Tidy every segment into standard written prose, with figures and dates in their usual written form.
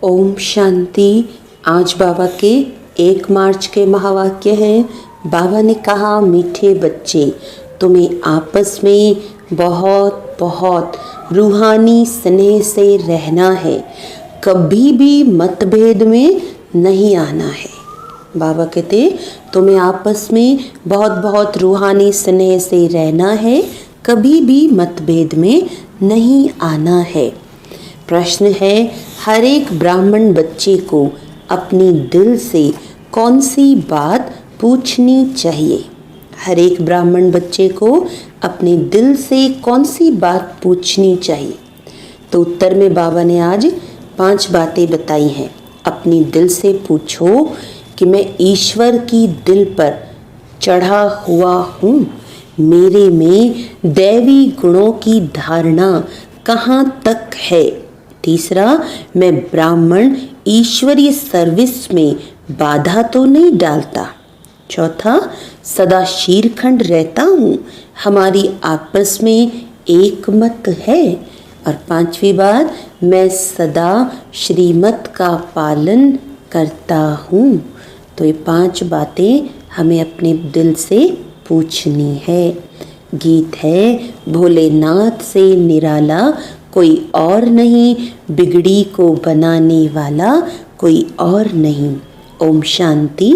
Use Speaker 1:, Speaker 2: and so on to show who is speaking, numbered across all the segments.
Speaker 1: ओम शांति। आज बाबा के 1 मार्च के महावाक्य हैं। बाबा ने कहा, मीठे बच्चे, तुम्हें आपस में बहुत बहुत रूहानी स्नेह से रहना है, कभी भी मतभेद में नहीं आना है। बाबा कहते तुम्हें आपस में बहुत बहुत रूहानी स्नेह से रहना है, कभी भी मतभेद में नहीं आना है। प्रश्न है, हर एक ब्राह्मण बच्चे को अपनी दिल से कौन सी बात पूछनी चाहिए? हर एक ब्राह्मण बच्चे को अपने दिल से कौन सी बात पूछनी चाहिए? तो उत्तर में बाबा ने आज 5 बातें बताई हैं। अपनी दिल से पूछो कि मैं ईश्वर की दिल पर चढ़ा हुआ हूँ, मेरे में दैवी गुणों की धारणा कहाँ तक है। तीसरा, मैं ब्राह्मण ईश्वरीय सर्विस में बाधा तो नहीं डालता। चौथा, सदा शीरखंड रहता हूँ, हमारी आपस में एक मत है। और 5वीं बात, मैं सदा श्रीमत का पालन करता हूँ। तो ये 5 बातें हमें अपने दिल से पूछनी है। गीत है, भोलेनाथ से निराला कोई और नहीं, बिगड़ी को बनाने वाला कोई और नहीं। ओम शांति।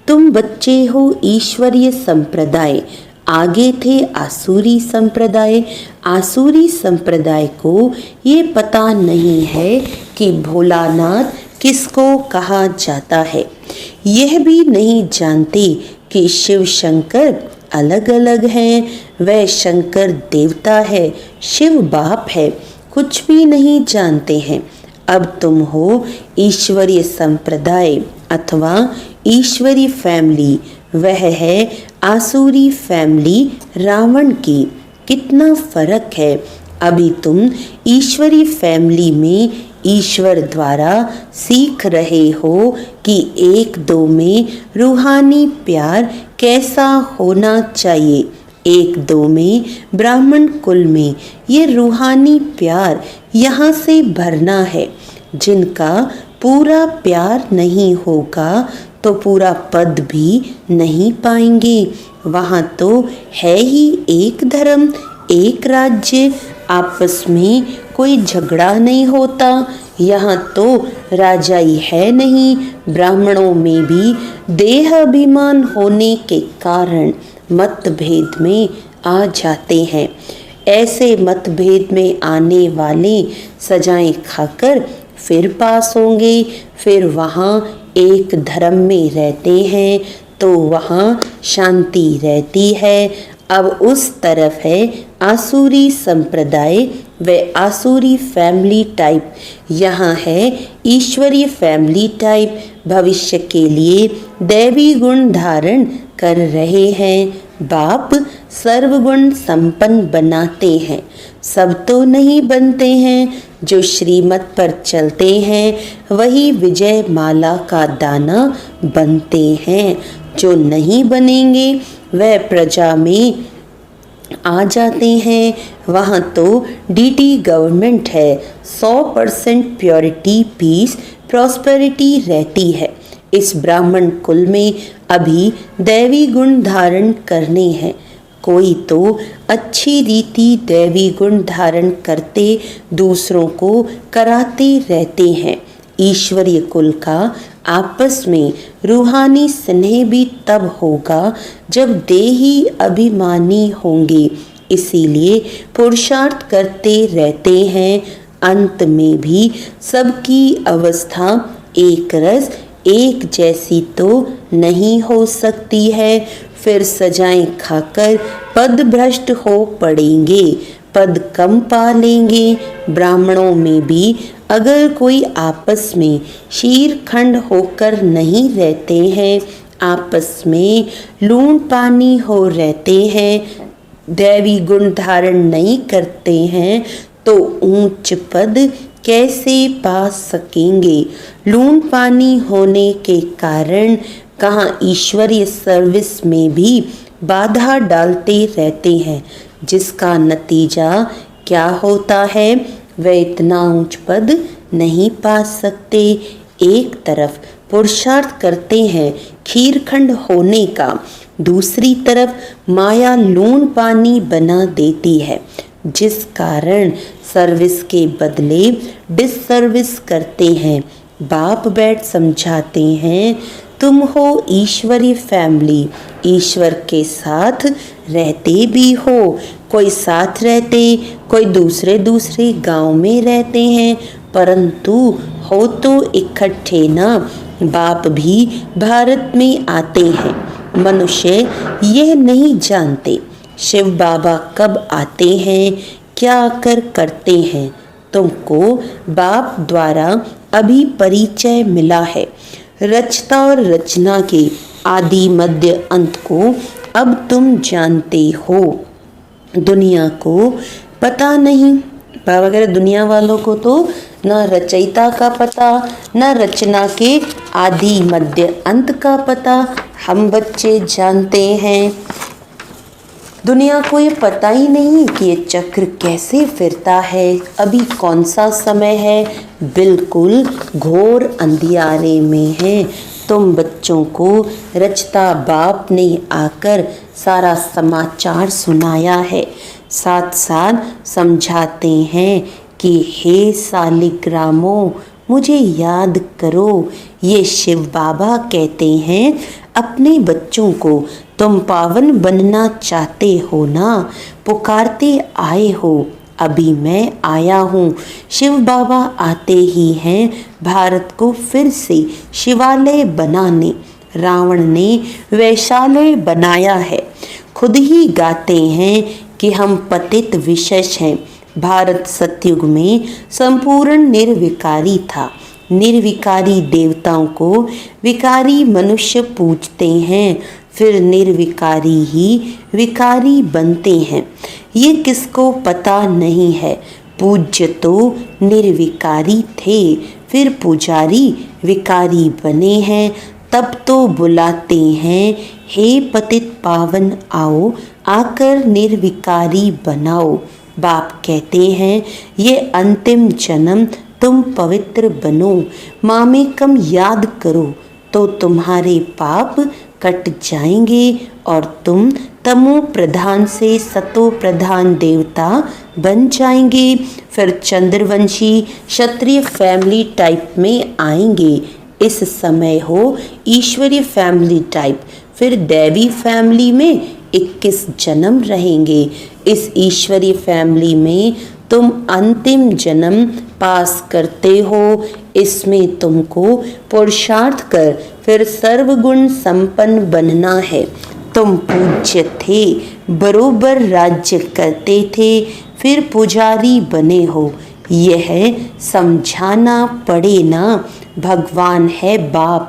Speaker 1: तुम बच्चे हो ईश्वरीय संप्रदाय, आगे थे आसुरी संप्रदाय। आसुरी संप्रदाय को ये पता नहीं है कि भोलानाथ किसको कहा जाता है। यह भी नहीं जानते कि शिव शंकर अलग अलग हैं। वह शंकर देवता है, शिव बाप है, कुछ भी नहीं जानते हैं। अब तुम हो ईश्वरीय संप्रदाय अथवा ईश्वरीय फैमिली, वह है आसुरी फैमिली रावण की। कितना फर्क है। अभी तुम ईश्वरीय फैमिली में ईश्वर द्वारा सीख रहे हो कि 1-2 में रूहानी प्यार कैसा होना चाहिए। 1-2 में ब्राह्मण कुल में ये रूहानी प्यार यहाँ से भरना है। जिनका पूरा प्यार नहीं होगा तो पूरा पद भी नहीं पाएंगे। वहाँ तो है ही एक धर्म, एक राज्य, आपस में कोई झगड़ा नहीं होता। यहाँ तो राजाई है नहीं। ब्राह्मणों में भी देह अभिमान होने के कारण मतभेद में आ जाते हैं। ऐसे मतभेद में आने वाले सजाएं खाकर फिर पास होंगे। फिर वहाँ एक धर्म में रहते हैं तो वहाँ शांति रहती है। अब उस तरफ है आसुरी संप्रदाय व आसुरी फैमिली टाइप, यहाँ है ईश्वरीय फैमिली टाइप। भविष्य के लिए दैवी गुण धारण कर रहे हैं। बाप सर्वगुण संपन्न बनाते हैं। सब तो नहीं बनते हैं। जो श्रीमत पर चलते हैं वही विजय माला का दाना बनते हैं। जो नहीं बनेंगे वह प्रजा में आ जाते हैं। वहाँ तो डीटी गवर्नमेंट है। 100% प्योरिटी, पीस, प्रॉस्पेरिटी रहती है। इस ब्राह्मण कुल में अभी दैवी गुण धारण करने हैं। कोई तो अच्छी रीति दैवी गुण धारण करते दूसरों को कराते रहते हैं। ईश्वरीय कुल का आपस में रूहानी स्नेह भी तब होगा जब देही अभिमानी होंगे। इसीलिए पुरुषार्थ करते रहते हैं। अंत में भी सबकी अवस्था एक रस एक जैसी तो नहीं हो सकती है। फिर सजाएं खाकर पद भ्रष्ट हो पड़ेंगे, पद कम पा लेंगे। ब्राह्मणों में भी अगर कोई आपस में शीरखंड होकर नहीं रहते हैं, आपस में लूण पानी हो रहते हैं, दैवी गुण धारण नहीं करते हैं, तो ऊंच पद कैसे पा सकेंगे? लूण पानी होने के कारण कहाँ ईश्वरीय सर्विस में भी बाधा डालते रहते हैं, जिसका नतीजा क्या होता है? वह इतना ऊंच पद नहीं पा सकते। एक तरफ पुरुषार्थ करते हैं खीरखंड होने का, दूसरी तरफ माया लूण पानी बना देती है, जिस कारण सर्विस के बदले डिससर्विस करते हैं। बाप बैठ समझाते हैं, तुम हो ईश्वरी फैमिली, ईश्वर के साथ रहते भी हो। कोई साथ रहते, कोई दूसरे दूसरे गांव में रहते हैं, परंतु हो तो इकट्ठे ना। बाप भी भारत में आते हैं। मनुष्य यह नहीं जानते शिव बाबा कब आते हैं, क्या कर करते हैं। तुमको बाप द्वारा अभी परिचय मिला है। रचता और रचना के आदि मध्य अंत को अब तुम जानते हो। दुनिया को पता नहीं। बाबा कह रहे दुनिया वालों को तो न रचयिता का पता, न रचना के आदि मध्य अंत का पता। हम बच्चे जानते हैं। दुनिया को ये पता ही नहीं कि ये चक्र कैसे फिरता है, अभी कौन सा समय है, बिल्कुल घोर अंधियारे में है। तुम बच्चों को रचता बाप ने आकर सारा समाचार सुनाया है, साथ साथ समझाते हैं कि हे सालिग्रामों, मुझे याद करो। ये शिव बाबा कहते हैं अपने बच्चों को, तुम पावन बनना चाहते हो ना, पुकारते आए हो, अभी मैं आया हूँ। शिव बाबा आते ही हैं भारत को फिर से शिवालय बनाने। रावण ने वैशालय बनाया है। खुद ही गाते हैं कि हम पतित विशेष हैं। भारत सतयुग में संपूर्ण निर्विकारी था। निर्विकारी देवताओं को विकारी मनुष्य पूजते हैं, फिर निर्विकारी ही विकारी बनते हैं। ये किसको पता नहीं है। पूज्य तो निर्विकारी थे, फिर पुजारी विकारी बने हैं। तब तो बुलाते हैं, हे पतित पावन आओ, आकर निर्विकारी बनाओ। बाप कहते हैं ये अंतिम जन्म तुम पवित्र बनो, मामेकम याद करो तो तुम्हारे पाप कट जाएंगे और तुम तमो प्रधान से सतो प्रधान देवता बन जाएंगे। फिर चंद्रवंशी क्षत्रिय फैमिली टाइप में आएंगे। इस समय हो ईश्वरीय फैमिली टाइप, फिर दैवी फैमिली में 21 जन्म रहेंगे। इस ईश्वरीय फैमिली में तुम अंतिम जन्म पास करते हो। इसमें तुमको पुरुषार्थ कर फिर सर्वगुण संपन्न बनना है। तुम पूज्य थे, बरोबर राज्य करते थे, फिर पुजारी बने हो। यह समझाना पड़े ना। भगवान है बाप,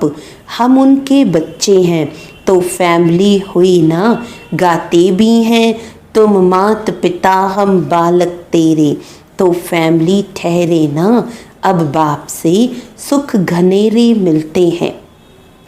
Speaker 1: हम उनके बच्चे हैं, तो फैमिली हुई ना। गाते भी हैं, तुम मात पिता हम बालक तेरे, तो फैमिली ठहरे ना। अब बाप से सुख घनेरे मिलते हैं।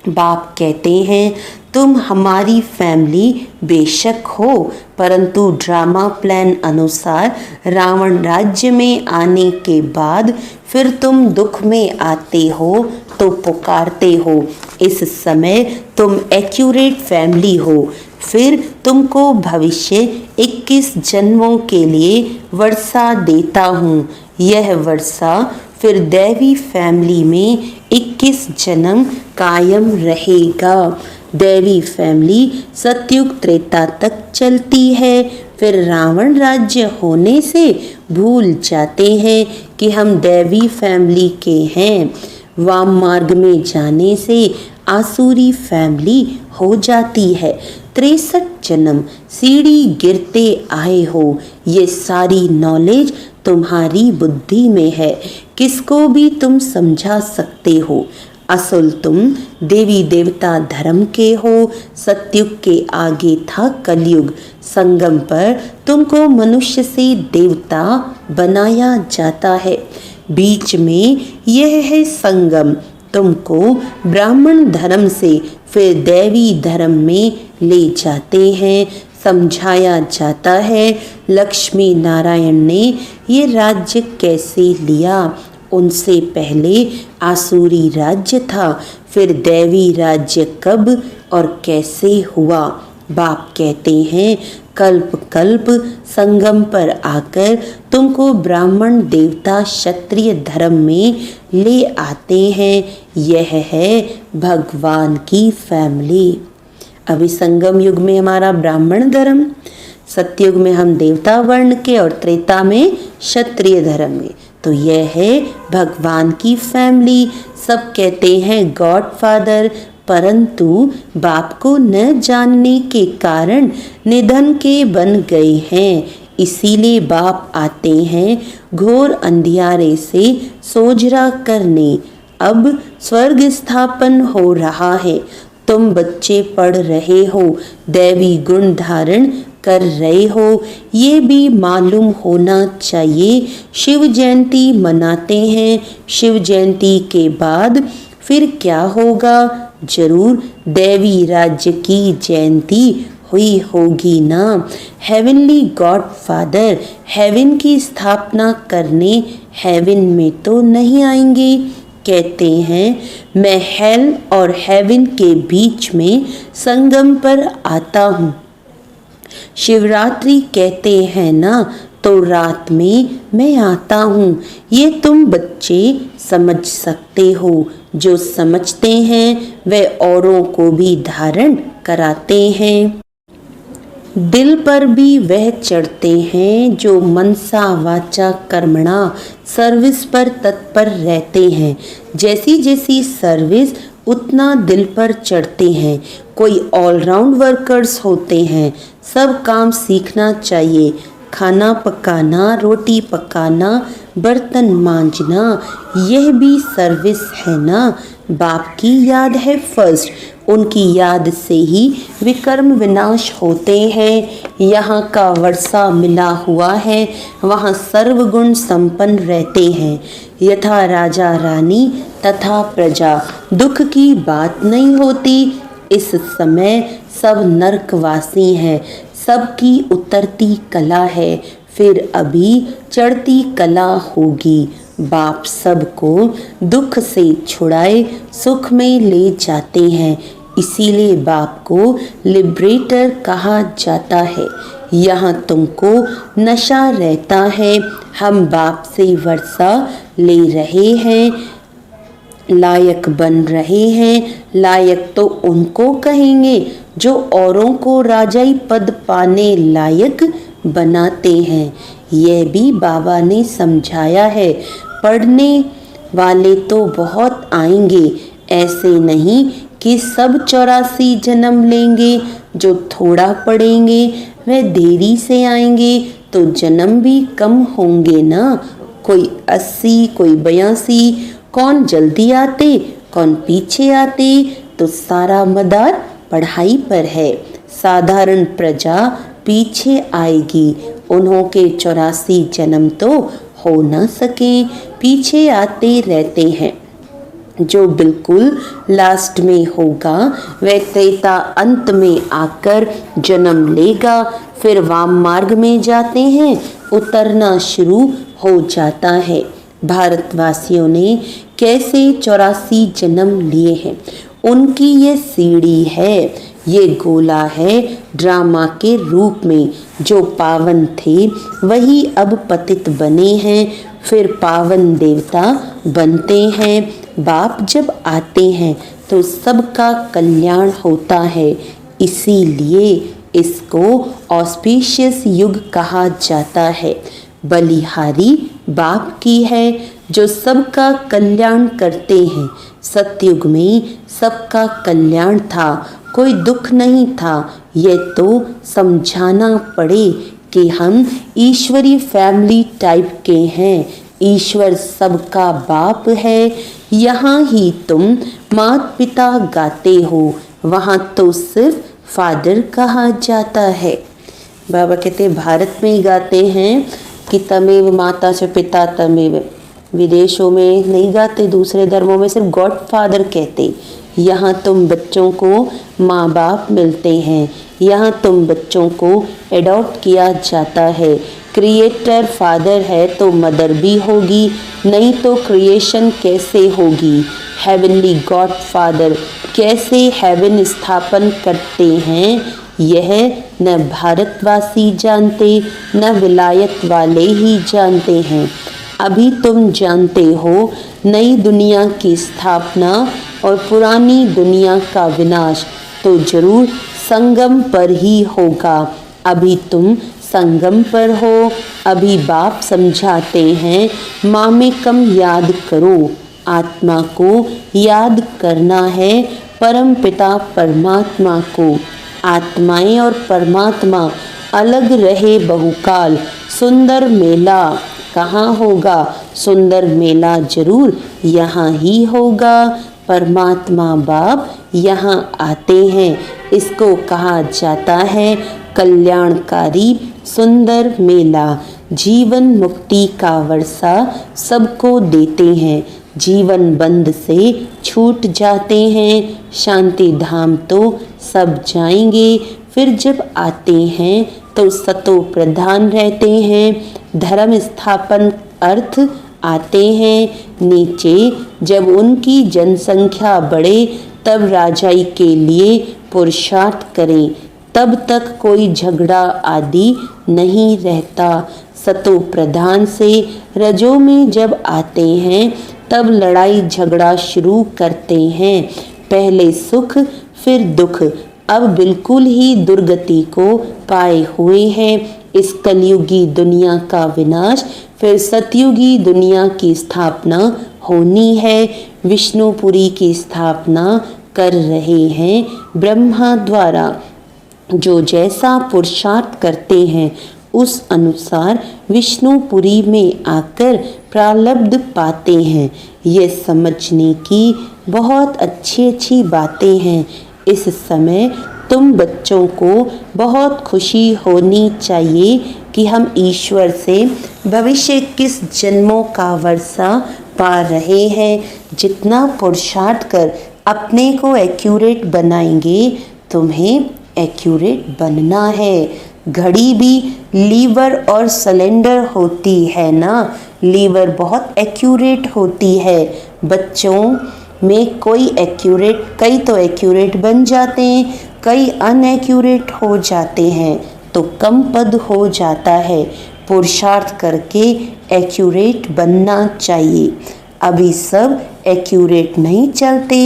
Speaker 1: बाप कहते हैं तुम हमारी फैमिली बेशक हो, परंतु ड्रामा प्लान अनुसार रावण राज्य में आने के बाद फिर तुम दुख में आते हो तो पुकारते हो। इस समय तुम एक्यूरेट फैमिली हो। फिर तुमको भविष्य 21 जन्मों के लिए वर्षा देता हूँ। यह वर्षा फिर दैवी फैमिली में 21 जन्म कायम रहेगा। दैवी फैमिली सतयुग त्रेता तक चलती है। फिर रावण राज्य होने से भूल जाते हैं कि हम दैवी फैमिली के हैं। वाम मार्ग में जाने से आसुरी फैमिली हो जाती है। 63 जन्म सीढ़ी गिरते आए हो। ये सारी नॉलेज तुम्हारी बुद्धि में है, किसको भी तुम समझा सकते हो। असल तुम देवी देवता धर्म के हो। सतयुग के आगे था कलयुग। संगम पर तुमको मनुष्य से देवता बनाया जाता है। बीच में यह है संगम। तुमको ब्राह्मण धर्म से फिर दैवी धर्म में ले जाते हैं। समझाया जाता है लक्ष्मी नारायण ने ये राज्य कैसे लिया। उनसे पहले आसुरी राज्य था, फिर दैवी राज्य कब और कैसे हुआ। बाप कहते हैं कल्प कल्प संगम पर आकर तुमको ब्राह्मण देवता क्षत्रिय धर्म में ले आते हैं। यह है भगवान की फैमिली। अभी संगम युग में हमारा ब्राह्मण धर्म, सतयुग में हम देवता वर्ण के और त्रेता में क्षत्रिय धर्म में। तो यह है भगवान की फैमिली। सब कहते हैं गॉड फादर, परंतु बाप को न जानने के कारण निधन के बन गए हैं। इसीलिए बाप आते हैं घोर अंधियारे से सोझरा करने। अब स्वर्ग स्थापन हो रहा है। तुम बच्चे पढ़ रहे हो, दैवी गुण धारण कर रहे हो, ये भी मालूम होना चाहिए। शिव जयंती मनाते हैं, शिव जयंती के बाद फिर क्या होगा? जरूर दैवी राज्य की जयंती हुई होगी ना। हेवनली गॉड फादर हेवन की स्थापना करने हेवन में तो नहीं आएंगे। कहते हैं मैं हेल और हेवन के बीच में संगम पर आता हूँ। शिवरात्रि कहते हैं ना, तो रात में मैं आता हूँ। ये तुम बच्चे समझ सकते हो। जो समझते हैं वे औरों को भी धारण कराते हैं। दिल पर भी वह चढ़ते हैं जो मनसा वाचा कर्मणा सर्विस पर तत्पर रहते हैं। जैसी जैसी सर्विस उतना दिल पर चढ़ते हैं। कोई ऑलराउंड वर्कर्स होते हैं। सब काम सीखना चाहिए। खाना पकाना, रोटी पकाना, बर्तन मांजना, यह भी सर्विस है ना। बाप की याद है फर्स्ट, उनकी याद से ही विकर्म विनाश होते हैं। यहाँ का वर्षा मिला हुआ है, वहाँ सर्वगुण संपन्न रहते हैं। यथा राजा रानी तथा प्रजा, दुख की बात नहीं होती। इस समय सब नरकवासी हैं। सबकी उतरती कला है, फिर अभी चढ़ती कला होगी। बाप सबको दुख से छुड़ाए सुख में ले जाते हैं। इसीलिए बाप को लिबरेटर कहा जाता है। यहाँ तुमको नशा रहता है। हम बाप से वर्षा ले रहे हैं, लायक बन रहे हैं। लायक तो उनको कहेंगे जो औरों को राजाई पद पाने लायक बनाते हैं। यह भी बाबा ने समझाया है। पढ़ने वाले तो बहुत आएंगे, ऐसे नहीं कि सब 84 जन्म लेंगे। जो थोड़ा पढ़ेंगे वह देरी से आएंगे तो जन्म भी कम होंगे ना। कोई 80, कोई 82, कौन जल्दी आते कौन पीछे आते। तो सारा मदार पढ़ाई पर है। साधारण प्रजा पीछे आएगी। उन्हों के 84 जन्म तो हो न सके, पीछे आते रहते हैं। जो बिल्कुल लास्ट में होगा वह त्रेता अंत में आकर जन्म लेगा। फिर वाम मार्ग में जाते हैं, उतरना शुरू हो जाता है। भारतवासियों ने कैसे 84 जन्म लिए हैं, उनकी ये सीढ़ी है। ये गोला है ड्रामा के रूप में। जो पावन थे वही अब पतित बने हैं, फिर पावन देवता बनते हैं। बाप जब आते हैं तो सबका कल्याण होता है। इसीलिए इसको ऑस्पिशियस युग कहा जाता है। बलिहारी बाप की है जो सबका कल्याण करते हैं। सतयुग में सबका कल्याण था, कोई दुख नहीं था। ये तो समझाना पड़े कि हम ईश्वरी फैमिली टाइप के हैं। ईश्वर सबका बाप है। यहाँ ही तुम माता पिता गाते हो, वहाँ तो सिर्फ फादर कहा जाता है। बाबा कहते भारत में ही गाते हैं कि तमेव माता च पिता तमेव। विदेशों में नहीं गाते, दूसरे धर्मों में सिर्फ गॉड फादर कहते। यहाँ तुम बच्चों को माँ बाप मिलते हैं। यहाँ तुम बच्चों को एडॉप्ट किया जाता है। क्रिएटर फादर है तो मदर भी होगी, नहीं तो क्रिएशन कैसे होगी। हेवनली गॉड फादर कैसे हेवन स्थापन करते हैं, यह न भारतवासी जानते न विलायत वाले ही जानते हैं। अभी तुम जानते हो नई दुनिया की स्थापना और पुरानी दुनिया का विनाश तो जरूर संगम पर ही होगा। अभी तुम संगम पर हो। अभी बाप समझाते हैं माँ में कम याद करो, आत्मा को याद करना है परम पिता परमात्मा को। आत्माएं और परमात्मा अलग रहे बहुकाल, सुंदर मेला कहाँ होगा, सुंदर मेला जरूर यहाँ ही होगा। परमात्मा बाप यहाँ आते हैं, इसको कहा जाता है कल्याणकारी सुंदर मेला। जीवन मुक्ति का वर्षा सबको देते हैं, जीवन बंद से छूट जाते हैं। शांति धाम तो सब जाएंगे, फिर जब आते हैं तो सतो प्रधान रहते हैं। धर्म स्थापन अर्थ आते हैं नीचे, जब उनकी जनसंख्या बढ़े तब राजाई के लिए पुरुषार्थ करें, तब तक कोई झगड़ा आदि नहीं रहता। सतो प्रधान से रजो में जब आते हैं तब लड़ाई झगड़ा शुरू करते हैं। पहले सुख फिर दुख, अब बिल्कुल ही दुर्गति को पाए हुए हैं। इस कलयुगी दुनिया का विनाश, फिर सतयुगी दुनिया की स्थापना होनी है। विष्णुपुरी की स्थापना कर रहे हैं ब्रह्मा द्वारा। जो जैसा पुरुषार्थ करते हैं उस अनुसार विष्णुपुरी में आकर प्रारब्ध पाते हैं। ये समझने की बहुत अच्छी अच्छी बातें हैं। इस समय तुम बच्चों को बहुत खुशी होनी चाहिए कि हम ईश्वर से भविष्य किस जन्मों का वर्षा पा रहे हैं। जितना पुरुषार्थ कर अपने को एक्यूरेट बनाएंगे, तुम्हें एक्यूरेट बनना है। घड़ी भी लीवर और सिलेंडर होती है ना, लीवर बहुत एक्यूरेट होती है। बच्चों में कई तो एक्यूरेट बन जाते हैं, कई अनएक्यूरेट हो जाते हैं, तो कम पद हो जाता है। पुरुषार्थ करके एक्यूरेट बनना चाहिए। अभी सब एक्यूरेट नहीं चलते।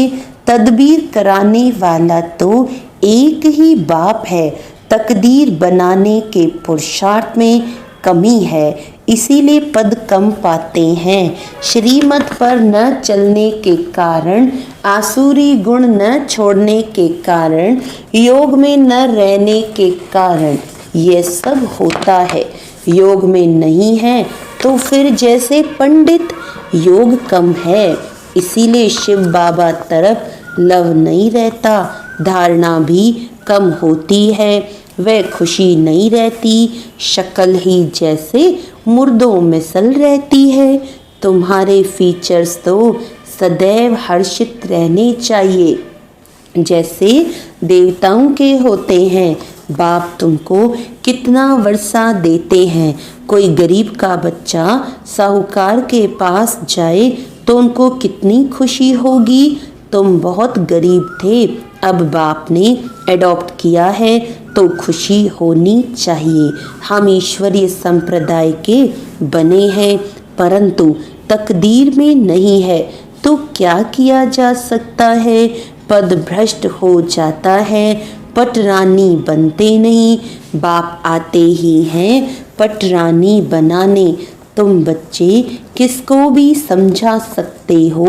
Speaker 1: तदबीर कराने वाला तो एक ही बाप है। तकदीर बनाने के पुरुषार्थ में कमी है, इसीलिए पद कम पाते हैं। श्रीमत पर न चलने के कारण, आसुरी गुण न छोड़ने के कारण, योग में न रहने के कारण ये सब होता है। योग में नहीं है तो फिर जैसे पंडित, योग कम है, इसीलिए शिव बाबा तरफ लव नहीं रहता। धारणा भी कम होती है, वह खुशी नहीं रहती। शक्ल ही जैसे मुर्दों मिसल रहती है। तुम्हारे फीचर्स तो सदैव हर्षित रहने चाहिए, जैसे देवताओं के होते हैं। बाप तुमको कितना वर्षा देते हैं। कोई गरीब का बच्चा साहूकार के पास जाए तो उनको कितनी खुशी होगी। तुम बहुत गरीब थे, अब बाप ने एडॉप्ट किया है तो खुशी होनी चाहिए। हम ईश्वरीय संप्रदाय के बने हैं, परंतु तकदीर में नहीं है तो क्या किया जा सकता है। पद भ्रष्ट हो जाता है, पटरानी बनते नहीं। बाप आते ही हैं पटरानी बनाने। तुम बच्चे किसको भी समझा सकते हो।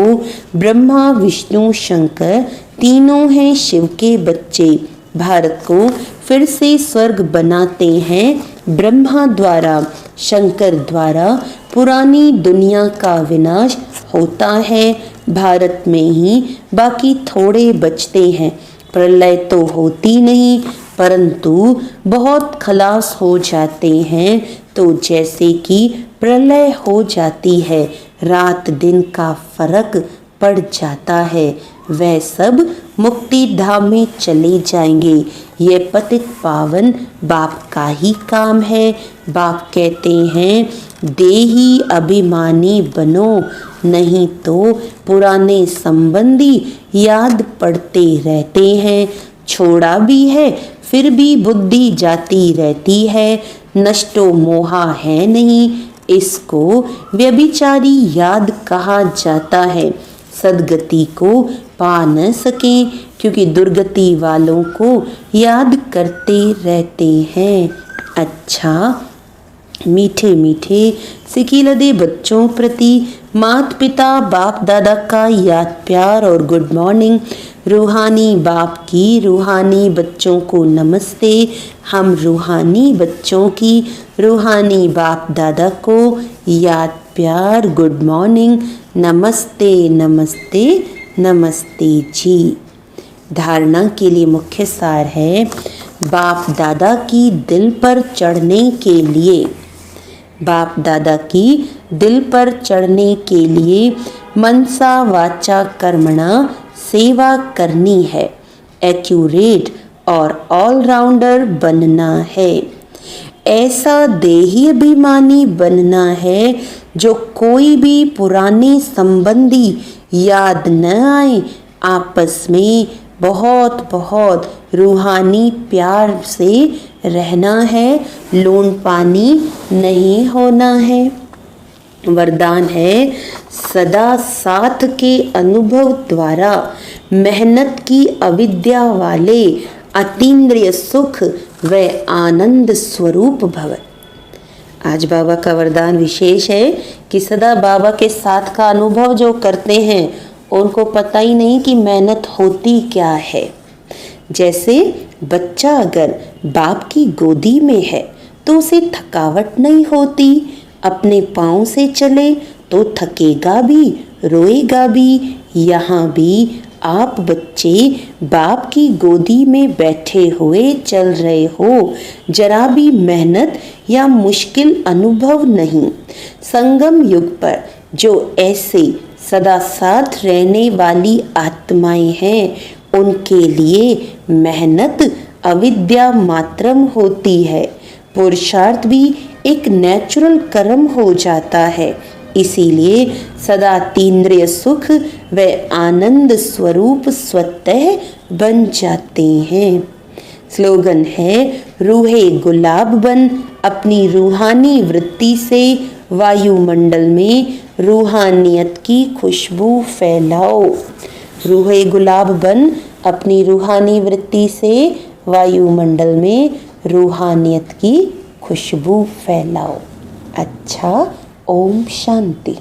Speaker 1: ब्रह्मा विष्णु शंकर तीनों हैं शिव के बच्चे। भारत को फिर से स्वर्ग बनाते हैं ब्रह्मा द्वारा, शंकर द्वारा। पुरानी दुनिया का विनाश होता है भारत में ही, बाकी थोड़े बचते हैं। प्रलय तो होती नहीं, परंतु बहुत खलास हो जाते हैं। तो जैसे कि प्रलय हो जाती है, रात दिन का फर्क पड़ जाता है, वह सब मुक्ति धाम में चले जाएंगे। ये पतित पावन बाप का ही काम है। बाप कहते हैं देही अभिमानी बनो, नहीं तो पुराने संबंधी याद पड़ते रहते हैं। छोड़ा भी है फिर भी बुद्धि जाती रहती है। नष्टो मोहा है नहीं, इसको व्यभिचारी याद कहा जाता है। सदगति को पा न सके क्योंकि दुर्गति वालों को याद करते रहते हैं। अच्छा, मीठे मीठे सिकिलदे बच्चों प्रति माता पिता बाप दादा का याद प्यार और गुड मॉर्निंग। रूहानी बाप की रूहानी बच्चों को नमस्ते। हम रूहानी बच्चों की रूहानी बाप दादा को याद प्यार गुड मॉर्निंग। नमस्ते नमस्ते नमस्ते जी। धारणा के लिए मुख्य सार है बाप दादा की दिल पर चढ़ने के लिए। बाप दादा की दिल पर चढ़ने के लिए मनसा वाचा कर्मणा सेवा करनी है। एक्यूरेट और ऑलराउंडर बनना है। ऐसा देही अभिमानी बनना है जो कोई भी पुराने संबंधी याद न आए। आपस में बहुत बहुत रूहानी प्यार से रहना है। लोन पानी नहीं होना है। वरदान है सदा साथ के अनुभव द्वारा मेहनत की अविद्या वाले अतीन्द्रिय सुख व आनंद स्वरूप भव। आज बाबा का वरदान विशेष है कि सदा बाबा के साथ का अनुभव जो करते हैं उनको पता ही नहीं कि मेहनत होती क्या है। जैसे बच्चा अगर बाप की गोदी में है तो उसे थकावट नहीं होती। अपने पाँव से चले तो थकेगा भी, रोएगा भी। यहाँ भी आप बच्चे बाप की गोदी में बैठे हुए चल रहे हो। जरा भी मेहनत या मुश्किल अनुभव नहीं। संगम युग पर जो ऐसे सदा साथ रहने वाली आत्माएं हैं उनके लिए मेहनत अविद्या मात्रम होती है। पुरुषार्थ भी एक नेचुरल कर्म हो जाता है। इसीलिए सदा तीन्द्रिय सुख व आनंद स्वरूप स्वतः बन जाते हैं। स्लोगन है रूहे गुलाब बन, अपनी रूहानी वृत्ति से वायुमंडल में रूहानियत की खुशबू फैलाओ। रूहे गुलाब बन, अपनी रूहानी वृत्ति से वायुमंडल में रूहानियत की खुशबू फैलाओ। अच्छा, ओम शांति।